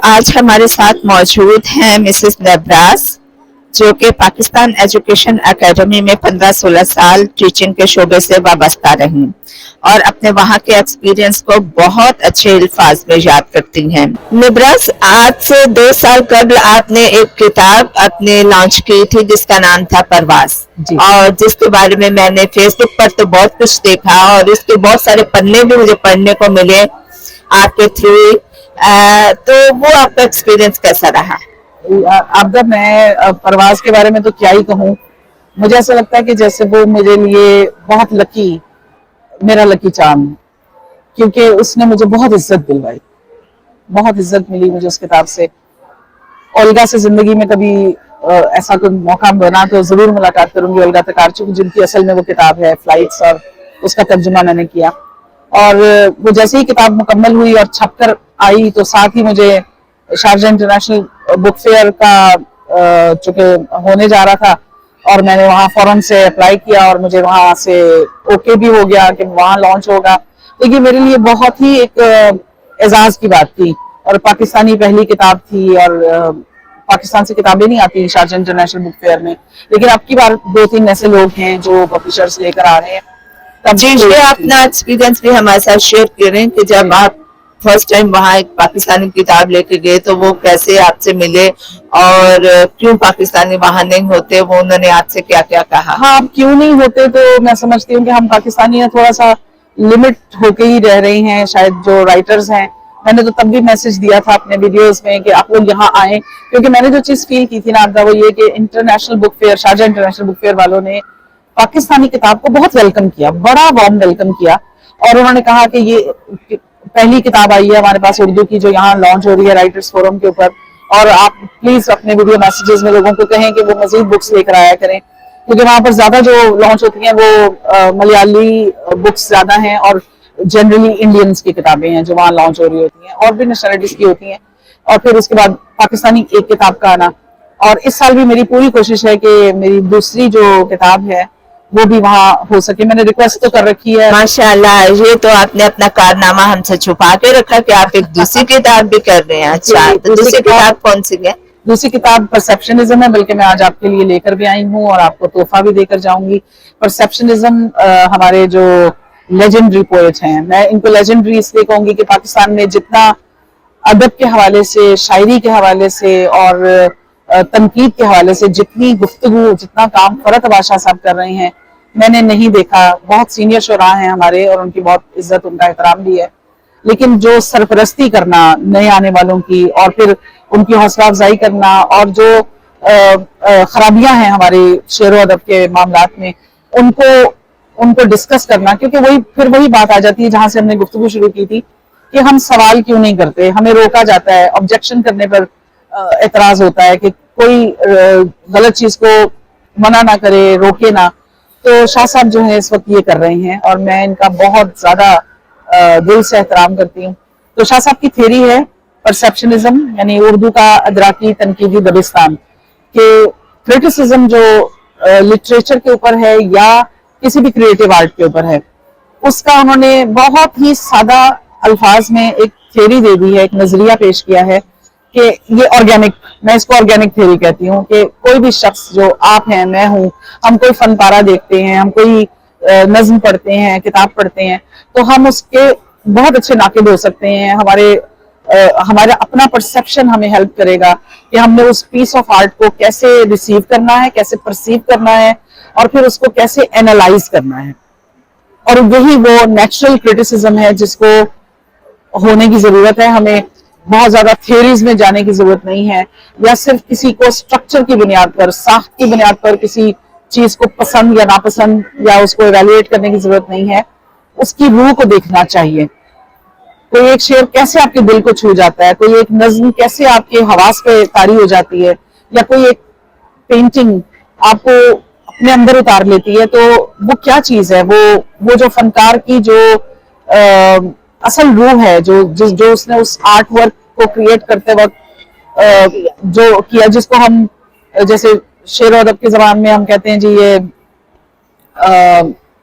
آج ہمارے ساتھ موجود ہیں مسز نبراس، جو کہ پاکستان ایجوکیشن اکیڈمی میں 15-16 سال ٹیچنگ کے شعبے سے وابستہ رہیں اور اپنے وہاں کے ایکسپیرینس کو بہت اچھے الفاظ میں یاد کرتی ہیں۔ نبراس، آج سے 2 سال قبل آپ نے ایک کتاب اپنے لانچ کی تھی جس کا نام تھا پرواز، اور جس کے بارے میں نے فیس بک پر تو بہت کچھ دیکھا اور اس کے بہت سارے پنے بھی مجھے پڑھنے کو ملے آپ کے تھرو۔ تو وہ آپ کا ایکسپیرینس کیسا رہا؟ اب میں پرواز کے بارے میں تو کیا ہی کہوں، مجھے ایسا لگتا ہے کہ جیسے وہ میرے لیے بہت میرا لکی چارم، کیونکہ اس نے مجھے بہت عزت دلوائی، بہت عزت ملی مجھے اس کتاب سے۔ اولگا سے زندگی میں کبھی ایسا کوئی موقع بنا تو ضرور ملاقات کروں گی، اولگا تکارچک، جن کی اصل میں وہ کتاب ہے فلائٹس، اور اس کا ترجمہ میں نے کیا۔ اور وہ جیسے ہی کتاب مکمل ہوئی اور چھپ کر آئی تو ساتھ ہی مجھے شارجہ انٹرنیشنل بک فیئر کا چونکہ ہونے جا رہا تھا، اور میں نے وہاں فوراً سے اپلائی کیا اور مجھے وہاں سے اوکے بھی ہو گیا کہ وہاں لانچ ہوگا۔ تو یہ میرے لیے بہت ہی ایک اعزاز کی بات تھی، اور پاکستانی پہلی کتاب تھی، اور پاکستان سے کتابیں نہیں آتی شارجہ انٹرنیشنل بک فیئر میں، لیکن اب کی بار 2-3 ایسے لوگ ہیں جو پبلشرز لے کر آ رہے ہیں۔ جی، اپنا ایکسپیرینس بھی ہمارے ساتھ شیئر کریں کہ جب آپ فرسٹ ٹائم وہاں ایک پاکستانی کتاب لے کے گئے تو وہ کیسے آپ سے ملے، اور کیوں پاکستانی وہاں نہیں ہوتے، وہ انہوں نے آپ سے کیا کیا کہا؟ ہاں، کیوں نہیں ہوتے تو میں سمجھتی ہوں کہ ہم پاکستانی تھوڑا سا لمٹ ہو کے ہی رہ رہے ہیں، شاید جو رائٹرز ہیں۔ میں نے تو تب بھی میسج دیا تھا اپنے ویڈیوز میں کہ آپ لوگ یہاں آئیں، کیونکہ میں نے جو چیز فیل کی تھی نا وہ یہ کہ international book fair, Sharjah international book fair والوں نے پاکستانی کتاب کو بہت ویلکم کیا، بڑا وارم ویلکم کیا، اور انہوں نے کہا کہ یہ پہلی کتاب آئی ہے ہمارے پاس اردو کی جو یہاں لانچ ہو رہی ہے رائٹرز فورم کے اوپر، اور آپ پلیز اپنے ویڈیو میسیجز میں لوگوں کو کہیں کہ وہ مزید بکس لے کر آیا کریں، کیونکہ وہاں پر زیادہ جو لانچ ہوتی ہیں وہ ملیالی بکس زیادہ ہیں، اور جنرلی انڈینز کی کتابیں ہیں جو وہاں لانچ ہو رہی ہوتی ہیں، اور بھی نیشنلٹیز کی ہوتی ہیں، اور پھر اس کے بعد پاکستانی ایک کتاب کا آنا۔ اور اس سال بھی میری پوری کوشش ہے کہ میری دوسری جو کتاب ہے وہ بھی وہاں ہو سکے۔ میں نے ریکویسٹ تو کر رکھی ہے۔ ماشاءاللہ، یہ تو آپ نے اپنا کارنامہ ہم سے چھپا کے رکھا کہ آپ ایک دوسری کتاب بھی کر رہے ہیں۔ اچھا، تو دوسری کتاب کون سی ہے؟ دوسری کتاب پرسیپشنزم ہے، بلکہ میں آج آپ کے لیے لے کر بھی آئی ہوں اور آپ کو تحفہ بھی دے کر جاؤں گی۔ پرسیپشنزم ہمارے جو لیجنڈری پوئٹ ہیں، میں ان کو لیجنڈری اس لیے کہوں گی کہ پاکستان میں جتنا ادب کے حوالے سے، شاعری کے حوالے سے اور تنقید کے حوالے سے جتنی گفتگو، جتنا کام فرحت بادشاہ صاحب کر رہے ہیں، میں نے نہیں دیکھا۔ بہت سینئر شعراء ہیں ہمارے اور ان کی بہت عزت، ان کا احترام بھی ہے، لیکن جو سرپرستی کرنا نئے آنے والوں کی اور پھر ان کی حوصلہ افزائی کرنا، اور جو خرابیاں ہیں ہمارے شعر و ادب کے معاملات میں ان کو ڈسکس کرنا، کیونکہ پھر وہی بات آ جاتی ہے جہاں سے ہم نے گفتگو شروع کی تھی کہ ہم سوال کیوں نہیں کرتے، ہمیں روکا جاتا ہے، آبجیکشن کرنے پر اعتراض ہوتا ہے کہ کوئی غلط چیز کو منع نہ کرے، روکے نہ۔ تو شاہ صاحب جو ہیں اس وقت یہ کر رہے ہیں، اور میں ان کا بہت زیادہ دل سے احترام کرتی ہوں۔ تو شاہ صاحب کی تھیوری ہے پرسیپشنزم، یعنی اردو کا ادراکی تنقیدی دبستان، کہ کریٹیسزم جو لٹریچر کے اوپر ہے یا کسی بھی کریٹیو آرٹ کے اوپر ہے، اس کا انہوں نے بہت ہی سادہ الفاظ میں ایک تھیوری دے دی ہے، ایک نظریہ پیش کیا ہے کہ یہ آرگینک، میں اس کو آرگینک تھیوری کہتی ہوں، کہ کوئی بھی شخص، جو آپ ہیں، میں ہوں، ہم کوئی فن پارہ دیکھتے ہیں، ہم کوئی نظم پڑھتے ہیں، کتاب پڑھتے ہیں، تو ہم اس کے بہت اچھے ناقد ہو سکتے ہیں۔ ہمارا اپنا پرسیپشن ہمیں ہیلپ کرے گا کہ ہم نے اس پیس آف آرٹ کو کیسے ریسیو کرنا ہے، کیسے پرسیو کرنا ہے، اور پھر اس کو کیسے اینالائز کرنا ہے۔ اور وہی وہ نیچرل کرٹیسزم ہے جس کو ہونے کی ضرورت ہے۔ ہمیں بہت زیادہ تھیوریز میں جانے کی ضرورت نہیں ہے، یا صرف کسی کو سٹرکچر کی بنیاد پر، ساخت کی بنیاد پر کسی چیز کو پسند یا ناپسند یا اس کو ایویلویٹ کرنے کی ضرورت نہیں ہے، اس کی روح کو دیکھنا چاہیے۔ کوئی ایک شعر کیسے آپ کے دل کو چھو جاتا ہے، کوئی ایک نظم کیسے آپ کے حواس پہ طاری ہو جاتی ہے، یا کوئی ایک پینٹنگ آپ کو اپنے اندر اتار لیتی ہے، تو وہ کیا چیز ہے، وہ جو فنکار کی جو اصل روح ہے، جو اس نے اس آرٹ ورک کو کریٹ کرتے وقت جو کیا، جس کو ہم جیسے شعر و ادب کے زبان میں ہم کہتے ہیں جی یہ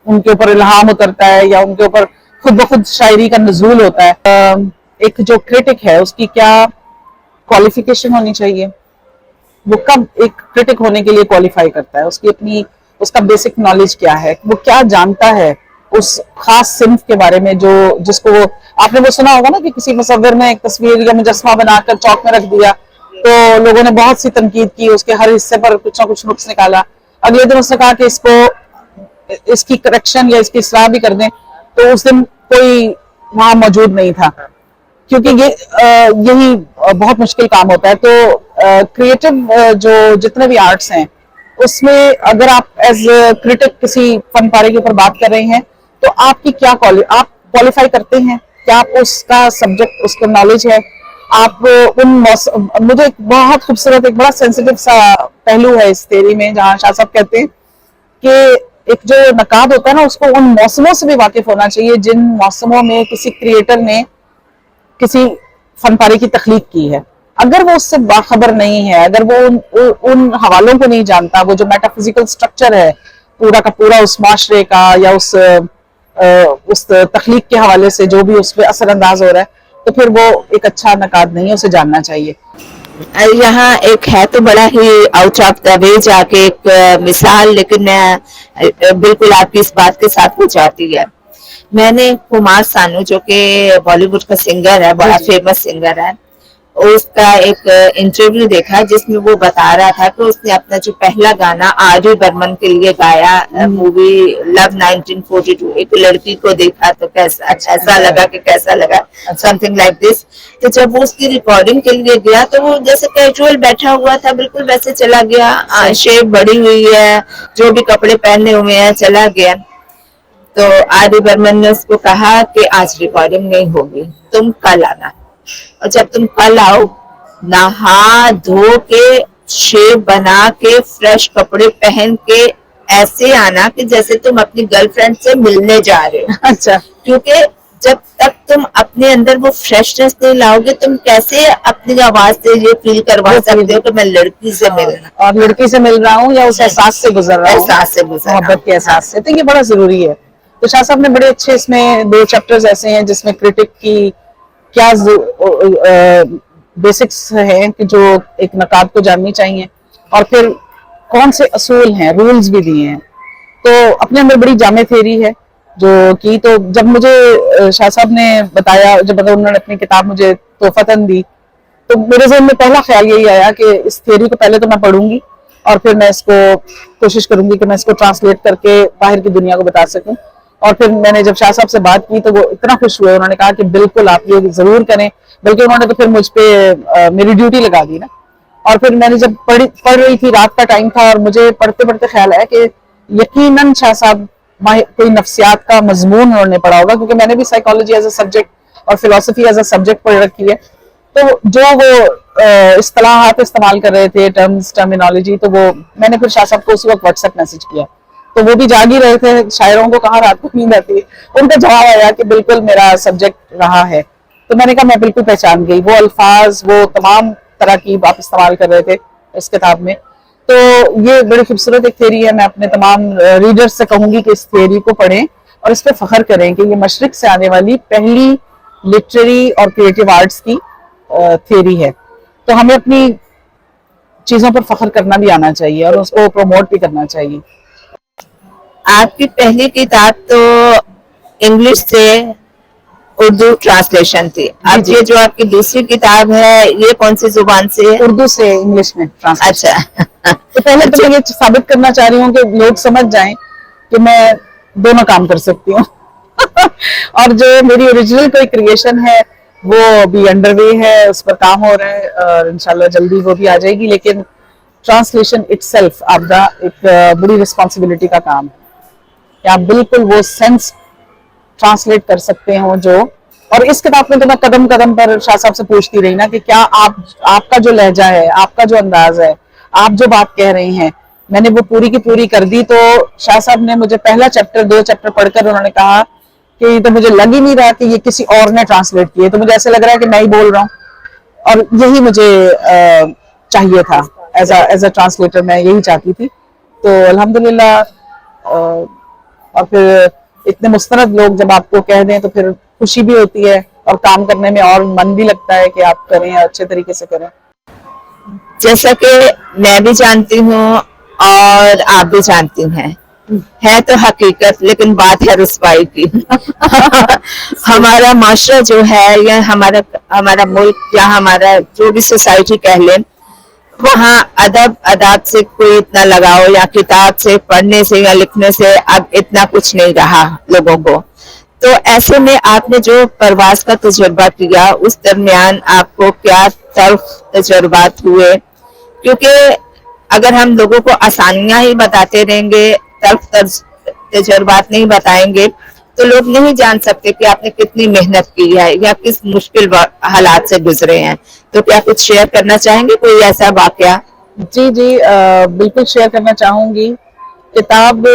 ان کے اوپر الہام اترتا ہے، یا ان کے اوپر خود بخود شاعری کا نزول ہوتا ہے۔ ایک جو کرٹک ہے اس کی کیا क्वालिफिकेशन होनी चाहिए, वो कब एक क्रिटिक होने के लिए क्वालिफाई करता है, उसकी अपनी उसका बेसिक नॉलेज क्या है, वो क्या जानता है उस खास सिंफ के बारे में जो जिसको वो आपने वो सुना होगा ना कि किसी मुसव्विर ने एक तस्वीर या मुजस्मा बनाकर चौक में रख दिया तो लोगों ने बहुत सी तनकीद की, उसके हर हिस्से पर कुछ ना कुछ नुक्स निकाला, अगले दिन उसने कहा कि इसकी करेक्शन या इसकी इस्लाह भी कर दें, तो उस दिन कोई वहां मौजूद नहीं था, क्योंकि यही बहुत मुश्किल काम होता है। तो क्रिएटिव जो जितने भी आर्ट्स हैं उसमें अगर आप एज क्रिटिक किसी फन पारे के ऊपर बात कर रहे हैं तो आपकी क्या आप क्वालिफाई करते हैं, क्या आप उसका सब्जेक्ट उसका नॉलेज है, आप मुझे एक बहुत खूबसूरत एक बड़ा सेंसिटिव सा पहलू है इस थ्योरी में जहां शाह साहब कहते हैं कि एक जो नकाद होता है ना उसको उन मौसमों से भी वाकिफ होना चाहिए जिन मौसमों में किसी क्रिएटर ने किसी फनपारे की तख्लीक की है। अगर वो उससे बाखबर नहीं है, अगर वो उन हवालों को नहीं जानता, वो जो मेटाफिजिकल स्ट्रक्चर है पूरा का पूरा उस माशरे का या उस तख्लीक के हवाले से जो भी उस पर असर अंदाज हो रहा है, तो फिर वो एक अच्छा नकाद नहीं है, उसे जानना चाहिए। यहाँ एक है तो बड़ा ही आउट ऑफ द वे जाके एक मिसाल, लेकिन बिल्कुल आपकी इस बात के साथ हो जाती है। मैंने कुमार सानू जो कि बॉलीवुड का सिंगर है, बड़ा फेमस सिंगर है, उसका एक इंटरव्यू देखा जिसमें वो बता रहा था कि उसने अपना जो पहला गाना आर.डी. बर्मन के लिए गाया मूवी लव 1942, एक लड़की को देखा तो ऐसा लगा कि कैसा लगा, समथिंग लाइक दिस। तो जब वो उसकी रिकॉर्डिंग के लिए गया तो वो जैसे कैजुअल बैठा हुआ था, बिल्कुल वैसे चला गया, शेप बड़ी हुई है, जो भी कपड़े पहने हुए हैं, चला गया। तो आर.डी. बर्मन ने उसको कहा कि आज रिकॉर्डिंग नहीं होगी, तुम कल आना, और जब तुम कल आओ नहा धो के शेप बना के फ्रेश कपड़े पहन के ऐसे आना कि जैसे तुम अपनी गर्लफ्रेंड से मिलने जा रहे हो। अच्छा, क्योंकि जब तक तुम अपने अंदर वो फ्रेशनेस नहीं लाओगे, तुम कैसे अपनी आवाज से ये फील करवा सकते हो कि मैं लड़की से मिल रहा हूँ और लड़की से मिल रहा हूँ या उस एहसास से गुजर रहा हूँ, एहसास से गुजर रहा हूँ, मोहब्बत के एहसास से। तो ये बड़ा जरूरी है। तो शाह साहब ने बड़े अच्छे इसमें 2 चैप्टर्स ऐसे हैं जिसमें क्रिटिक की क्या बेसिक्स हैं कि जो एक नकाद को जाननी चाहिए, और फिर कौन से असूल हैं, रूल्स भी दिए हैं। तो अपने अंदर बड़ी जामे थ्योरी है जो कि, तो जब मुझे शाह साहब ने बताया, जब उन्होंने अपनी किताब मुझे तोहफतन दी, तो मेरे ज़हन में पहला ख्याल यही आया कि इस थ्योरी को पहले तो मैं पढ़ूंगी और फिर मैं इसको कोशिश करूंगी कि मैं इसको ट्रांसलेट करके बाहर की दुनिया को बता सकूं। और फिर मैंने जब शाह साहब से बात की तो वो इतना खुश हुए, उन्होंने कहा कि बिल्कुल आप ये जरूर करें, बल्कि उन्होंने तो फिर मुझ पे मेरी ड्यूटी लगा दी ना। और फिर मैंने जब पढ़ रही थी, रात का टाइम था, और मुझे पढ़ते पढ़ते ख्याल आया कि यकीनन शाह साहब कोई नफ्सियात का मजमून उन्होंने पढ़ा होगा, क्योंकि मैंने भी साइकोलॉजी एज अ सब्जेक्ट और फिलोसफी एज अ सब्जेक्ट पढ़ रखी है। तो जो वो इस्तिलाहात इस्तेमाल कर रहे थे, टर्मिनोलॉजी, तो वो मैंने फिर शाह साहब को उसी वक्त व्हाट्सएप मैसेज किया, तो वो भी जाग ही रहे थे, शायरों को कहाँ रात को नींद आती है, उनका जवाब आया कि बिल्कुल मेरा सब्जेक्ट रहा है। तो मैंने कहा मैं बिल्कुल पहचान गई, वो अल्फाज, वो तमाम तरह की आप इस्तेमाल कर रहे थे इस किताब में। तो ये बड़ी खूबसूरत एक थ्योरी है। मैं अपने तमाम रीडर्स से कहूंगी कि इस थ्योरी को पढ़ें और इस पर फख्र करें कि ये मशरिक से आने वाली पहली लिटरेरी और क्रिएटिव आर्ट्स की थ्योरी है। तो हमें अपनी चीजों पर फख्र करना भी आना चाहिए और उसको प्रमोट भी करना चाहिए। आपकी पहली किताब तो इंग्लिश से उर्दू ट्रांसलेशन थी, अब ये जो आपकी दूसरी किताब है ये कौन सी जुबान से है? उर्दू से इंग्लिश में ट्रांसलेशन। अच्छा। तो पहले तो मैं ये साबित करना चाह रही हूँ कि लोग समझ जाएं कि मैं दोनों काम कर सकती हूँ और जो मेरी ओरिजिनल कोई क्रिएशन है वो अभी अंडरवे है, उस पर काम हो रहा है और इंशाल्लाह जल्दी वो भी आ जाएगी। लेकिन ट्रांसलेशन इटसेल्फ आपका एक बड़ी रिस्पॉन्सिबिलिटी का काम है कि आप बिल्कुल वो सेंस ट्रांसलेट कर सकते हो जो, और इस किताब में तो मैं कदम कदम पर शाह साहब से पूछती रही ना कि क्या आपका जो लहजा है, आपका जो अंदाज है, आप जो बात कह रहे हैं, मैंने वो पूरी की पूरी कर दी। तो शाह साहब ने मुझे पहला चैप्टर 2 चैप्टर पढ़कर उन्होंने कहा कि तो मुझे लग ही नहीं रहा कि ये किसी और ने ट्रांसलेट किए, तो मुझे ऐसे लग रहा है कि मैं ही बोल रहा हूँ, और यही मुझे चाहिए था एज अ ट्रांसलेटर, मैं यही चाहती थी। तो अल्हम्दुलिल्लाह, और फिर इतने मुस्तनद लोग जब आपको कह दें तो फिर खुशी भी होती है और काम करने में और मन भी लगता है कि आप करें, अच्छे तरीके से करें। जैसा कि मैं भी जानती हूँ और आप भी जानती हैं, है तो हकीकत, लेकिन बात है रुसवाई की। हमारा माशरा जो है या हमारा हमारा मुल्क या हमारा जो भी सोसाइटी कह लें, वहाँ अदब अदाब से कोई इतना लगाव या किताब से पढ़ने से या लिखने से अब इतना कुछ नहीं रहा लोगों को। तो ऐसे में आपने जो प्रवास का तजुर्बा किया, उस दरमियान आपको क्या तल्ख तजुर्बात हुए? क्योंकि अगर हम लोगों को आसानियां ही बताते रहेंगे, तल्ख तजुर्बात नहीं बताएंगे, तो लोग नहीं जान सकते कि आपने कितनी मेहनत की है या किस मुश्किल हालात से गुजरे हैं। तो क्या कुछ शेयर करना चाहेंगे, कोई ऐसा वाकया? जी जी, बिल्कुल शेयर करना चाहूंगी। किताब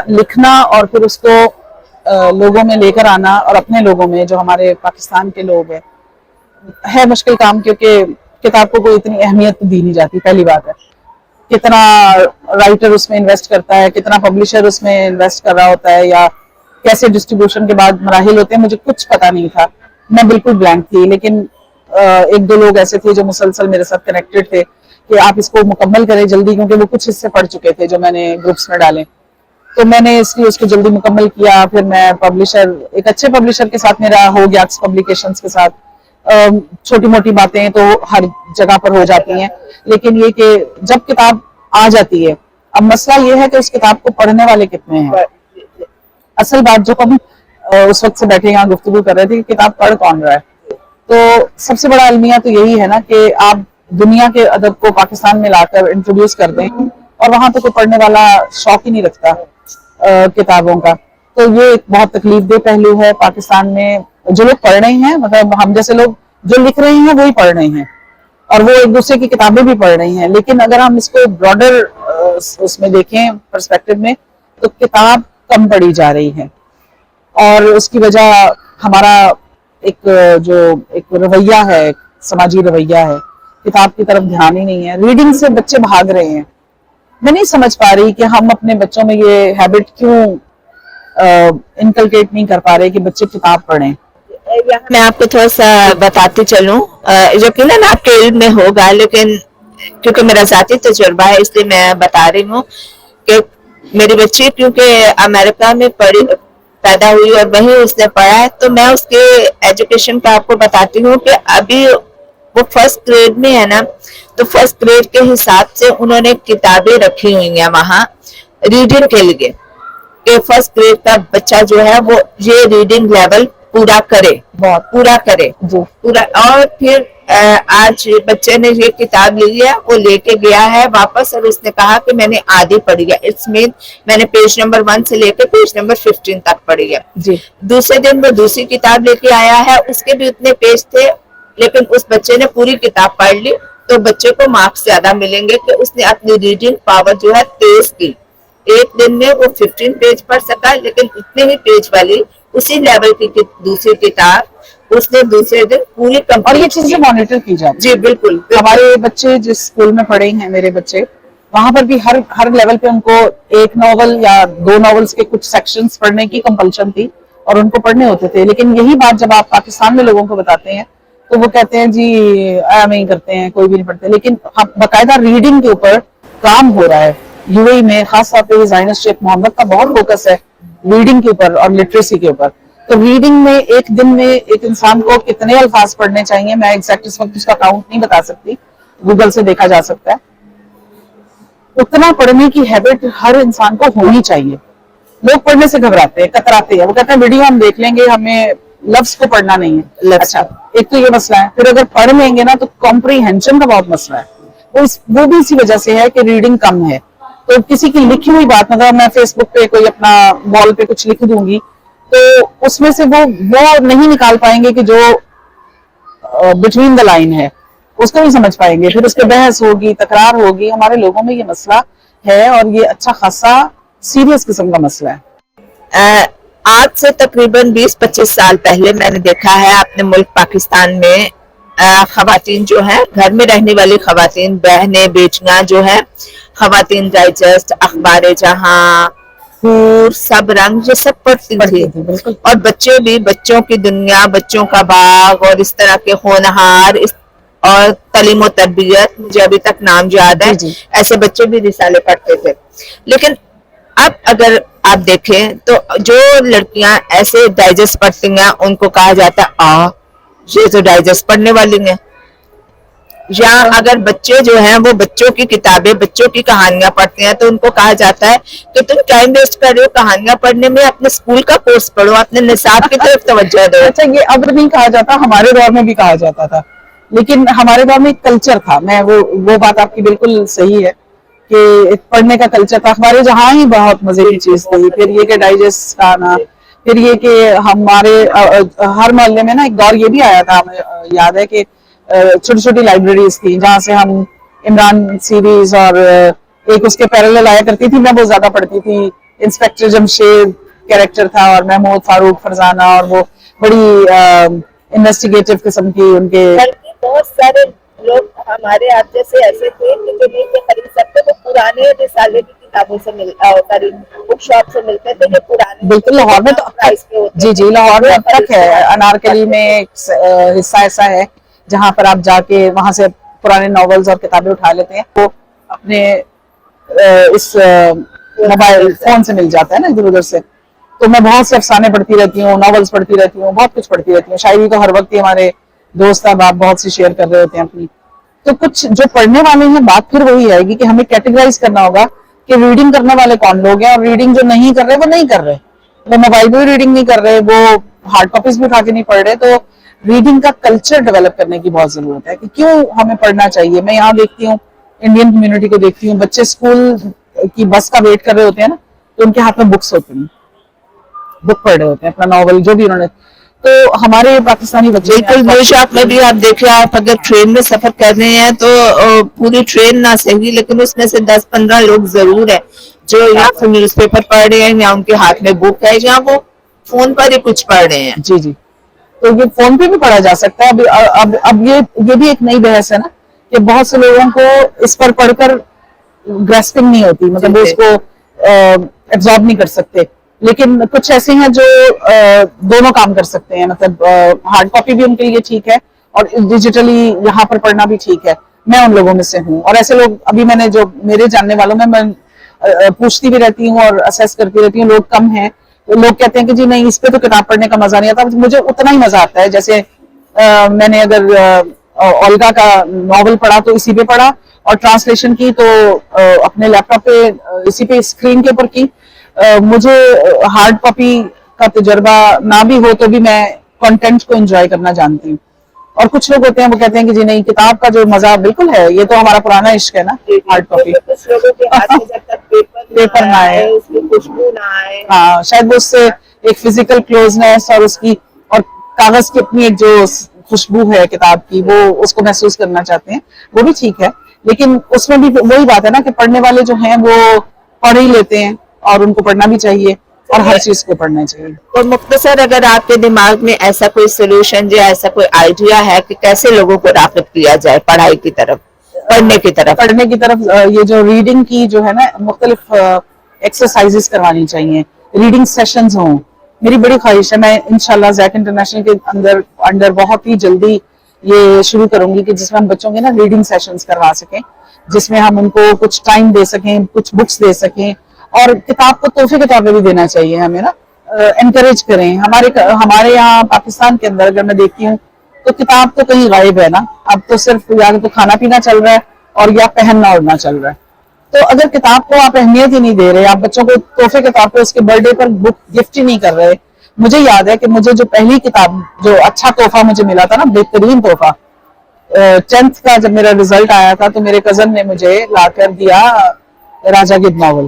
लिखना और फिर उसको लोगों में लेकर आना, और अपने लोगों में जो हमारे पाकिस्तान के लोग हैं, है मुश्किल काम, क्योंकि किताब को कोई इतनी अहमियत दी नहीं जाती। पहली बात है, कितना राइटर उसमें इन्वेस्ट करता है, कितना पब्लिशर उसमें इन्वेस्ट कर रहा होता है, या कैसे डिस्ट्रीब्यूशन के बाद मराहिल होते हैं, मुझे कुछ पता नहीं था। मैं बिल्कुल ब्लैंक थी। लेकिन एक दो लोग ऐसे थे जो मुसलसल मेरे साथ कनेक्टेड थे कि आप इसको मुकम्मल करें जल्दी, क्योंकि वो कुछ हिस्से पढ़ चुके थे जो मैंने ग्रुप्स में डाले। तो मैंने इसलिए उसको जल्दी मुकम्मल किया। फिर मैं एक अच्छे पब्लिशर के साथ मेरा हो गया, पब्लिकेशंस के साथ। छोटी मोटी बातें तो हर जगह पर हो जाती हैं, लेकिन ये कि जब किताब आ जाती है, अब मसला ये है कि उस किताब को पढ़ने वाले कितने हैं। असल बात जो हम उस वक्त से बैठे यहाँ गुफ्तगू कर रहे थे कि किताब पढ़ कौन रहा है, तो सबसे बड़ा अलमिया तो यही है ना कि आप दुनिया के अदब को पाकिस्तान में लाकर इंट्रोड्यूस कर दें, और वहां तो कोई पढ़ने वाला शौक ही नहीं रखता किताबों का। तो ये एक बहुत तकलीफ दे पहलू है पाकिस्तान में। जो लोग पढ़ रहे हैं, मतलब हम जैसे लोग जो लिख रहे हैं वही पढ़ रहे हैं, और वो एक दूसरे की किताबें भी पढ़ रही हैं। लेकिन अगर हम इसको ब्रॉडर उसमें देखें, पर्सपेक्टिव में, तो किताब कम पढ़ी जा रही है। और उसकी वजह हमारा एक रवैया है, समाजी रवैया है, किताब की तरफ ध्यान ही नहीं है। रीडिंग से बच्चे भाग रहे हैं। मैं नहीं समझ पा रही कि हम अपने बच्चों में ये हैबिट क्यों इनकलकेट नहीं कर पा रहे कि बच्चे किताब पढ़ें। मैं आपको थोड़ा सा बताती चलूं, यकीनन आपके इल्म में होगा, लेकिन क्योंकि मेरा जाती तजुर्बा है इसलिए मैं बता रही हूँ कि मेरी बच्ची क्योंकि अमेरिका में पैदा हुई और वहीं उसने पढ़ा है, तो मैं उसके एजुकेशन का आपको बताती हूँ कि अभी वो फर्स्ट ग्रेड में है ना, तो फर्स्ट ग्रेड के हिसाब से उन्होंने किताबें रखी हुई हैं वहां रीडिंग के लिए, कि फर्स्ट ग्रेड का बच्चा जो है वो ये रीडिंग लेवल पूरा करे, बहुत पूरा करे पूरा। और फिर आज बच्चे ने ये किताब ली है, वो लेके गया है वापस, और उसने कहा कि मैंने आधी पढ़ी है। इट्स मीन मैंने पेज नंबर 1 से लेके पेज नंबर 15 तक पढ़ी है जी। दूसरे दिन वो दूसरी किताब लेके आया है, उसके भी उतने पेज थे, लेकिन उस बच्चे ने पूरी किताब पढ़ ली। तो बच्चे को मार्क्स ज्यादा मिलेंगे कि उसने अपनी रीडिंग पावर जो है तेज की। एक दिन में वो 15 पेज पढ़ सका, लेकिन उतने ही पेज वाली उसी लेवल की दूसरी किताब उसने दूसरे दिन पूरी कंप्लीट। और ये चीजें मॉनिटर की जाती जी बिल्कुल। हमारे बच्चे जिस स्कूल में पढ़े हैं, मेरे बच्चे, वहां पर भी हर लेवल पे उनको एक नॉवल या 2 नॉवेल्स के कुछ सेक्शंस पढ़ने की कंपल्शन थी, और उनको पढ़ने होते थे। लेकिन यही बात जब आप पाकिस्तान में लोगों को बताते हैं तो वो कहते हैं जी नहीं करते हैं, कोई भी नहीं पढ़ते। लेकिन बाकायदा रीडिंग के ऊपर काम हो रहा है। यूएई में खासतौर पर ज़ाइनस शेख मोहम्मद का बहुत फोकस है रीडिंग के ऊपर और लिटरेसी के ऊपर। तो रीडिंग में एक दिन में एक इंसान को कितने अल्फाज पढ़ने चाहिए, मैं एग्जैक्ट इस वक्त उसका काउंट नहीं बता सकती, गूगल से देखा जा सकता है। उतना पढ़ने की हैबिट हर इंसान को होनी चाहिए। लोग पढ़ने से घबराते हैं, कतराते हैं, वो कहते हैं वीडियो हम देख लेंगे, हमें लफ्ज को पढ़ना नहीं है। अच्छा, एक तो ये मसला है। फिर अगर पढ़ लेंगे ना तो कॉम्प्रीहेंशन का बहुत मसला है। वो भी इसी वजह से है कि रीडिंग कम है। तो किसी की लिखी हुई बात, मतलब मैं फेसबुक पे कोई अपना वॉल पे कुछ लिख दूंगी, तो उसमें से वो नहीं निकाल पाएंगे कि जो बिटवीन द लाइन है उसको नहीं समझ पाएंगे। फिर उस पर बहस होगी, तकरार होगी। हमारे लोगों में ये मसला है, और ये अच्छा खासा सीरियस किस्म का मसला है। आज से तकरीबन 20-25 साल पहले मैंने देखा है अपने मुल्क पाकिस्तान में खवातीन जो है, घर में रहने वाली खवातीन, बहनें, बेटियां जो है, खवातीन डाइजेस्ट, अखबार जहां, हूर, सब रंग, ये सब पढ़ती थी। और बच्चे भी, बच्चों की दुनिया, बच्चों का बाग और इस तरह के होनहार اور تعلیم و تربیت, مجھے ابھی تک نام یاد ہے, جی. ایسے بچے بھی رسالے پڑھتے تھے. لیکن اب اگر آپ دیکھیں تو جو لڑکیاں ایسے ڈائجسٹ پڑھتی ہیں ان کو کہا جاتا ہے یہ تو ڈائجسٹ پڑھنے والی ہیں. یا اگر بچے جو ہیں وہ بچوں کی کتابیں, بچوں کی کہانیاں پڑھتے ہیں تو ان کو کہا جاتا ہے کہ تم ٹائم ویسٹ کر رہے ہو کہانیاں پڑھنے میں, اپنے اسکول کا کورس پڑھو, اپنے نصاب کی طرف توجہ دو. اچھا, یہ اب نہیں کہا جاتا, ہمارے دور میں بھی کہا جاتا تھا, لیکن ہمارے دور میں ایک کلچر تھا. میں وہ بات آپ کی بالکل صحیح ہے کہ پڑھنے کا کلچر تھا. ہمارے جہاں ہی بہت مزے کی چیز تھی. پھر یہ کہ ڈائجسٹ کا آنا, پھر یہ کہ ہمارے ہر محلے میں نا ایک دور یہ بھی آیا تھا, ہمیں یاد ہے کہ چھوٹی چھوٹی لائبریریز تھی جہاں سے ہم عمران سیریز اور ایک اس کے پیرالل آیا کرتی تھی, میں وہ زیادہ پڑھتی تھی. انسپیکٹر جمشید کیریکٹر تھا اور محمود فاروق فرزانہ, اور وہ بڑی انویسٹیگیٹو قسم کی ان کے. بہت سارے لوگ ہمارے آپ جیسے ایسے تھے کہ جو نہیں تھے خرید سکتے, وہ پرانے رسالے کی کتابوں سے بک شاپ سے ملتے تھے جو پرانے. بالکل, لاہور میں تو اب تک, جی لاہور میں اب تک ہے. انارکلی میں ایک حصہ ایسا ہے جہاں پر آپ جا کے وہاں سے پرانے ناولز اور کتابیں اٹھا لیتے ہیں. وہ اپنے اس موبائل فون سے مل جاتا ہے نا ادھر ادھر سے. تو میں بہت سے افسانے پڑھتی رہتی ہوں, ناولز پڑھتی رہتی ہوں, بہت کچھ پڑھتی رہتی ہوں. شاعری تو ہر وقت ہی ہمارے دوست احباب بہت سی شیئر کر رہے ہوتے ہیں اپنی. تو کچھ جو پڑھنے والے ہیں, بات پھر وہی آئے گی کہ ہمیں کیٹیگرائز کرنا ہوگا کہ ریڈنگ کرنے والے کون لوگ ہیں, اور ریڈنگ جو نہیں کر رہے وہ نہیں کر رہے. وہ موبائل پہ بھی ریڈنگ نہیں کر رہے, وہ ہارڈ کاپیز بھی اٹھا کے نہیں پڑھ رہے. تو ریڈنگ کا کلچر ڈیولپ کرنے کی بہت ضرورت ہے کہ کیوں ہمیں پڑھنا چاہیے. میں یہاں دیکھتی ہوں, انڈین کمیونٹی کو دیکھتی ہوں, بچے اسکول کی بس کا ویٹ کر رہے ہوتے ہیں نا, تو ان کے ہاتھ میں بکس ہوتے ہیں, بک پڑھ رہے ہوتے ہیں, اپنا ناول جو بھی انہوں نے. تو ہمارے پاکستانی بچے بالکل میرے شاپ میں بھی آپ دیکھیں, آپ اگر ٹرین میں سفر کر رہے ہیں تو پوری ٹرین نہ صحیح لیکن اس میں سے 10-15 لوگ ضرور ہیں جو یا پھر نیوز پیپر پڑھ رہے ہیں, یا ان کے ہاتھ میں بک ہے, یا وہ فون پر ہی کچھ پڑھ رہے ہیں. جی جی, تو یہ فون پہ بھی پڑھا جا سکتا ہے. اب یہ بھی ایک نئی بحث ہے نا کہ بہت سے لوگوں کو اس پر پڑھ کر گراسپنگ نہیں ہوتی, مطلب وہ اس کو ایبزارب نہیں کر سکتے. لیکن کچھ ایسے ہیں جو دونوں کام کر سکتے ہیں, مطلب ہارڈ کاپی بھی ان کے لیے ٹھیک ہے اور ڈیجیٹلی یہاں پر پڑھنا بھی ٹھیک ہے. میں ان لوگوں میں سے ہوں, اور ایسے لوگ ابھی میں نے جو میرے جاننے والوں میں پوچھتی بھی رہتی ہوں اور اسیس کرتی رہتی ہوں. لوگ کم ہیں, لوگ کہتے ہیں کہ جی نہیں, اس پہ تو کتاب پڑھنے کا مزہ نہیں آتا. مجھے اتنا ہی مزہ آتا ہے جیسے میں نے اگر اولگا کا ناول پڑھا تو اسی پہ پڑھا, اور ٹرانسلیشن کی تو اپنے لیپ ٹاپ پہ اسی پہ اسکرین کے اوپر کی. مجھے ہارڈ کاپی کا تجربہ نہ بھی ہو تو بھی میں کنٹینٹ کو انجوائے کرنا جانتی ہوں. اور کچھ لوگ ہوتے ہیں وہ کہتے ہیں کہ جی نہیں, کتاب کا جو مزہ بالکل ہے, یہ تو ہمارا پرانا عشق ہے نا ہارڈ کاپی. کچھ لوگوں کے ہاتھ میں جب تک پیپر نہ آئے, اس کی خوشبو نہ آئے, ہاں شاید وہ اس سے ایک فزیکل کلوزنس اور اس کی اور کاغذ کی اپنی ایک جو خوشبو ہے کتاب کی, وہ اس کو محسوس کرنا چاہتے ہیں. وہ بھی ٹھیک ہے, لیکن اس میں بھی وہی بات ہے نا کہ پڑھنے والے جو ہیں وہ پڑھ ہی لیتے ہیں, اور ان کو پڑھنا بھی چاہیے اور ہر چیز کو پڑھنا چاہیے. اور مختصر اگر آپ کے دماغ میں ایسا کوئی سولوشن یا ایسا کوئی آئیڈیا ہے کہ کیسے لوگوں کو راغب کیا جائے پڑھائی کی طرف, پڑھنے کی طرف, یہ جو ریڈنگ کی جو ہے نا مختلف ایکسرسائزز کروانی چاہیے, ریڈنگ سیشنز ہوں. میری بڑی خواہش ہے, میں انشاءاللہ زیک انٹرنیشنل کے انڈر بہت ہی جلدی یہ شروع کروں گی کہ جس میں ہم بچوں کے نا ریڈنگ سیشنز کروا سکیں, جس میں ہم ان کو کچھ ٹائم دے سکیں, کچھ بکس دے سکیں, اور کتاب کو تحفے کے طور پہ بھی دینا چاہیے ہمیں نا, انکریج کریں. ہمارے یہاں پاکستان کے اندر اگر میں دیکھتی ہوں تو کتاب تو کہیں غائب ہے نا. اب تو صرف یا تو کھانا پینا چل رہا ہے اور یا پہننا اوڑھنا چل رہا ہے. تو اگر کتاب کو آپ اہمیت ہی نہیں دے رہے, آپ بچوں کو تحفے کے طور پہ اس کے برتھ ڈے پر بک گفٹ ہی نہیں کر رہے. مجھے یاد ہے کہ مجھے جو پہلی کتاب جو اچھا تحفہ مجھے ملا تھا نا, بہترین تحفہ, 10th کا جب میرا رزلٹ آیا تھا تو میرے کزن نے مجھے لا کر دیا راجا گدھ ناول.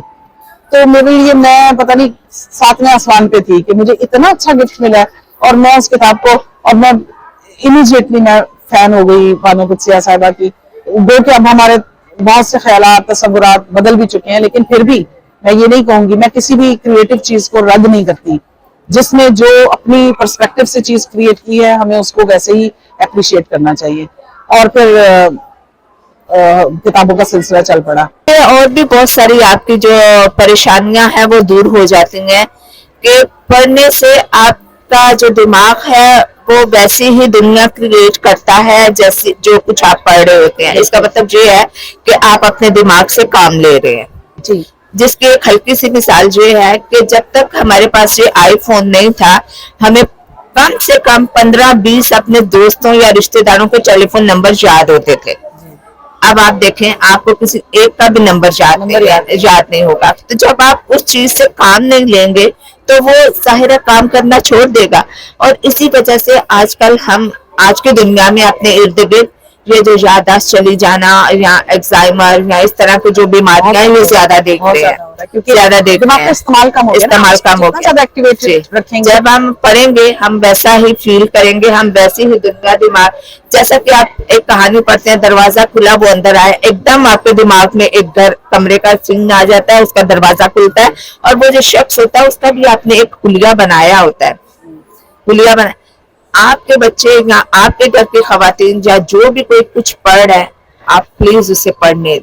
تو میرے لیے, میں پتہ نہیں 7ویں آسمان پہ تھی کہ مجھے اتنا اچھا گفٹ ملا, اور میں اس کتاب کو, اور میں امیجیٹلی میں فین ہو گئی بانو قدسیہ صاحبہ کی. جو کہ اب ہمارے بہت سے خیالات تصورات بدل بھی چکے ہیں, لیکن پھر بھی میں یہ نہیں کہوں گی, میں کسی بھی کریٹو چیز کو رد نہیں کرتی. جس نے جو اپنی پرسپیکٹو سے چیز کریٹ کی ہے, ہمیں اس کو ویسے ہی اپریشیٹ کرنا چاہیے. اور پھر کتابوں کا سلسلہ چل پڑا. اور بھی بہت ساری آپ کی جو پریشانیاں ہیں وہ دور ہو جاتی ہیں کہ پڑھنے سے آپ کا جو دماغ ہے आपको वैसी ही दुनिया क्रिएट करता है जैसे जो कुछ आप पढ़ रहे होते हैं। इसका मतलब ये है कि आप अपने दिमाग से काम ले रहे हैं। जी जिसकी एक हल्की सी मिसाल ये है कि जब तक हमारे पास ये आईफोन नहीं था, हमें कम से कम 15-20 अपने दोस्तों या रिश्तेदारों के टेलीफोन नंबर याद होते थे। अब आप देखें, आपको किसी एक का भी नंबर याद नहीं होगा। तो जब आप उस चीज से काम नहीं लेंगे तो वो जाहिर है काम करना छोड़ देगा। और इसी वजह से आजकल हम आज की दुनिया में अपने इर्द गिर्द ये जो याददाश्त चली जाना या एक्साइमर या इस तरह की जो बीमारियां हैं, ये ज्यादा देखते हैं, क्योंकि ज्यादा देखते हैं, इस्तेमाल कम हो गया, एक्टिवेट रखेंगे। जब हम पढ़ेंगे हम वैसा ही फील करेंगे, हम वैसी ही दुनिया दिमाग, जैसा कि आप एक कहानी पढ़ते हैं, दरवाजा खुला वो अंदर आया, एकदम आपके दिमाग में एक घर कमरे का सीन आ जाता है, उसका दरवाजा खुलता है और वो जो शख्स होता है उसका भी आपने एक हुलिया बनाया होता है, हुलिया बना। आपके बच्चे या आपके घर की खवातीन या जो भी कोई कुछ पढ़ रहा है, आप प्लीज उसे पढ़ने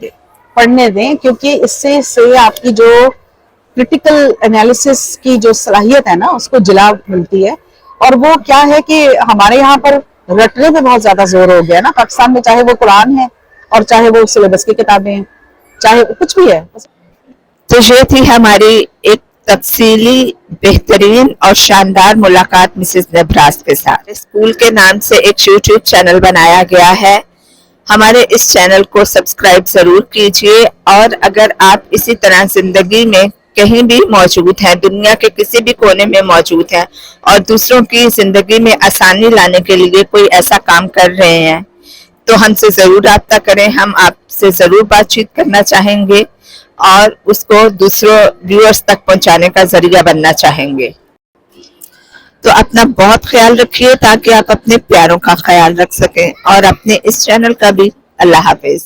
दें, क्योंकि इससे आपकी जो क्रिटिकल एनालिसिस की जो सलाहियत है ना, उसको जिला मिलती है। और वो क्या है कि हमारे यहाँ पर रटने पे बहुत ज्यादा जोर हो गया ना पाकिस्तान में, चाहे वो कुरान है और चाहे वो सिलेबस की किताबें हैं, चाहे कुछ भी है। तो ये थी हमारी एक तफसीली, बेहतरीन और शानदार मुलाकात मिसेस नेब्रास के साथ। स्कूल के नाम से एक यूट्यूब चैनल बनाया गया है, हमारे इस चैनल को सब्सक्राइब जरूर कीजिए। और अगर आप इसी तरह जिंदगी में कहीं भी मौजूद हैं, दुनिया के किसी भी कोने में मौजूद हैं और दूसरों की जिंदगी में आसानी लाने के लिए कोई ऐसा काम कर रहे हैं, तो हमसे जरूर राब्ता करें, हम आपसे जरूर बातचीत करना चाहेंगे और उसको दूसरों व्यूअर्स तक पहुंचाने का जरिया बनना चाहेंगे। तो अपना बहुत ख्याल रखिए ताकि आप अपने प्यारों का ख्याल रख सकें और अपने इस चैनल का भी। अल्लाह हाफिज।